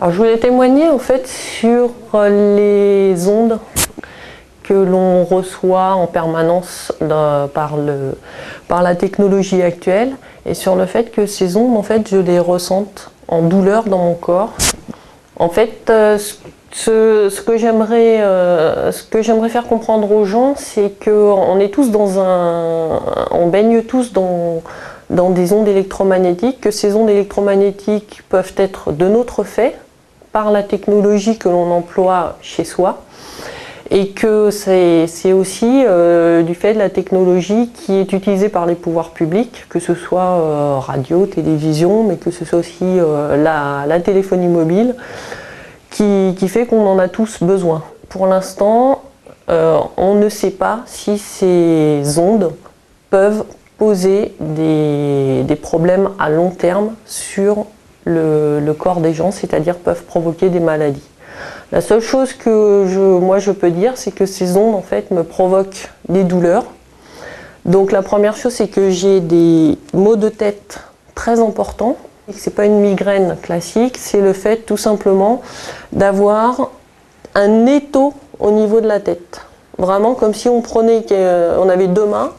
Alors, je voulais témoigner en fait sur les ondes que l'on reçoit en permanence par la technologie actuelle et sur le fait que ces ondes, en fait, je les ressente en douleur dans mon corps. En fait, ce que j'aimerais faire comprendre aux gens, c'est qu'on est tous on baigne tous dans des ondes électromagnétiques, que ces ondes électromagnétiques peuvent être de notre fait, par la technologie que l'on emploie chez soi, et que c'est aussi du fait de la technologie qui est utilisée par les pouvoirs publics, que ce soit radio, télévision, mais que ce soit aussi la téléphonie mobile, qui fait qu'on en a tous besoin. Pour l'instant, on ne sait pas si ces ondes peuvent poser des problèmes à long terme sur le corps des gens, c'est-à-dire peuvent provoquer des maladies. La seule chose que moi je peux dire, c'est que ces ondes en fait me provoquent des douleurs. Donc la première chose, c'est que j'ai des maux de tête très importants. C'est pas une migraine classique, c'est le fait tout simplement d'avoir un étau au niveau de la tête. Vraiment comme si on avait deux mains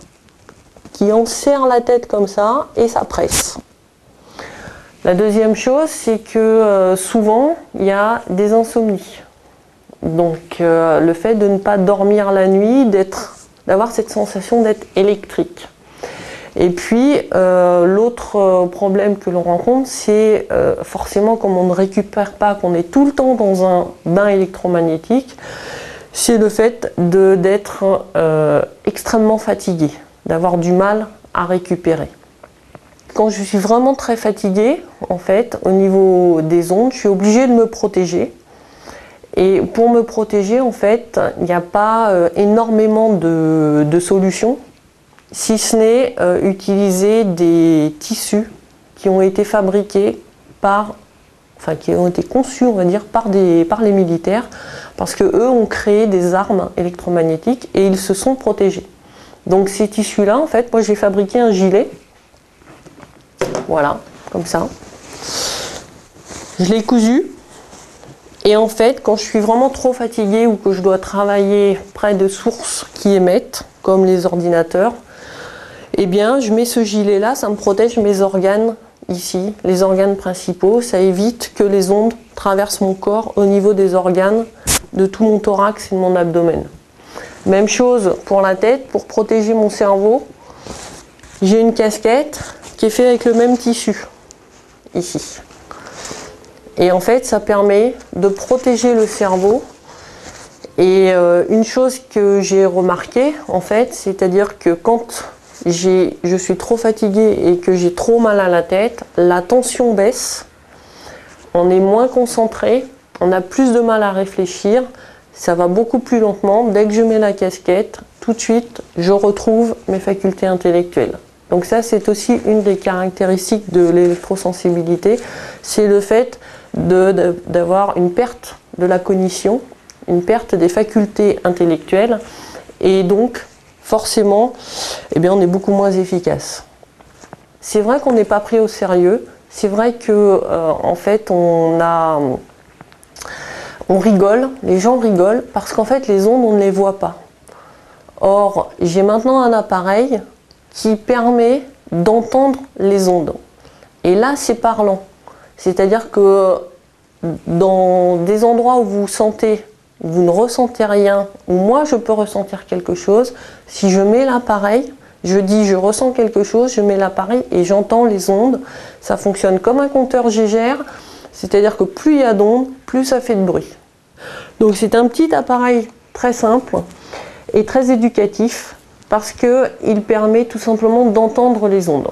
qui enserrent la tête comme ça et ça presse. La deuxième chose, c'est que souvent, il y a des insomnies. Donc le fait de ne pas dormir la nuit, d'avoir cette sensation d'être électrique. Et puis l'autre problème que l'on rencontre, c'est forcément comme on ne récupère pas, qu'on est tout le temps dans un bain électromagnétique, c'est le fait d'être extrêmement fatigué, d'avoir du mal à récupérer. Quand je suis vraiment très fatiguée, en fait, au niveau des ondes, je suis obligée de me protéger. Et pour me protéger, en fait, il n'y a pas énormément de solutions, si ce n'est utiliser des tissus qui ont été fabriqués qui ont été conçus, on va dire, par les militaires, parce qu'eux ont créé des armes électromagnétiques et ils se sont protégés. Donc ces tissus-là, en fait, moi j'ai fabriqué un gilet. Voilà, comme ça. Je l'ai cousu. Et en fait, quand je suis vraiment trop fatiguée ou que je dois travailler près de sources qui émettent, comme les ordinateurs, eh bien, je mets ce gilet-là, ça me protège mes organes ici, les organes principaux. Ça évite que les ondes traversent mon corps au niveau des organes de tout mon thorax et de mon abdomen. Même chose pour la tête, pour protéger mon cerveau, j'ai une casquette qui est faite avec le même tissu, ici. Et en fait, ça permet de protéger le cerveau. Et une chose que j'ai remarqué, en fait, c'est-à-dire que quand je suis trop fatiguée et que j'ai trop mal à la tête, la tension baisse, on est moins concentré, on a plus de mal à réfléchir, ça va beaucoup plus lentement. Dès que je mets la casquette, tout de suite, je retrouve mes facultés intellectuelles. Donc ça, c'est aussi une des caractéristiques de l'électrosensibilité, c'est le fait d'avoir une perte de la cognition, une perte des facultés intellectuelles, et donc forcément, eh bien, on est beaucoup moins efficace. C'est vrai qu'on n'est pas pris au sérieux, c'est vrai que en fait, on rigole, les gens rigolent, parce qu'en fait, les ondes, on ne les voit pas. Or, j'ai maintenant un appareil qui permet d'entendre les ondes. Et là, c'est parlant. C'est-à-dire que dans des endroits où vous ne ressentez rien, où moi je peux ressentir quelque chose, si je mets l'appareil, je dis je ressens quelque chose, je mets l'appareil et j'entends les ondes. Ça fonctionne comme un compteur Gégère, c'est-à-dire que plus il y a d'ondes, plus ça fait de bruit. Donc c'est un petit appareil très simple et très éducatif, parce qu'il permet tout simplement d'entendre les ondes.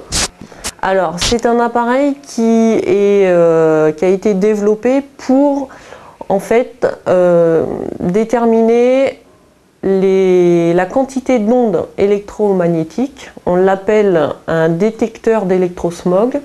Alors, c'est un appareil qui a été développé pour, en fait, déterminer la quantité d'ondes électromagnétiques. On l'appelle un détecteur d'électrosmog.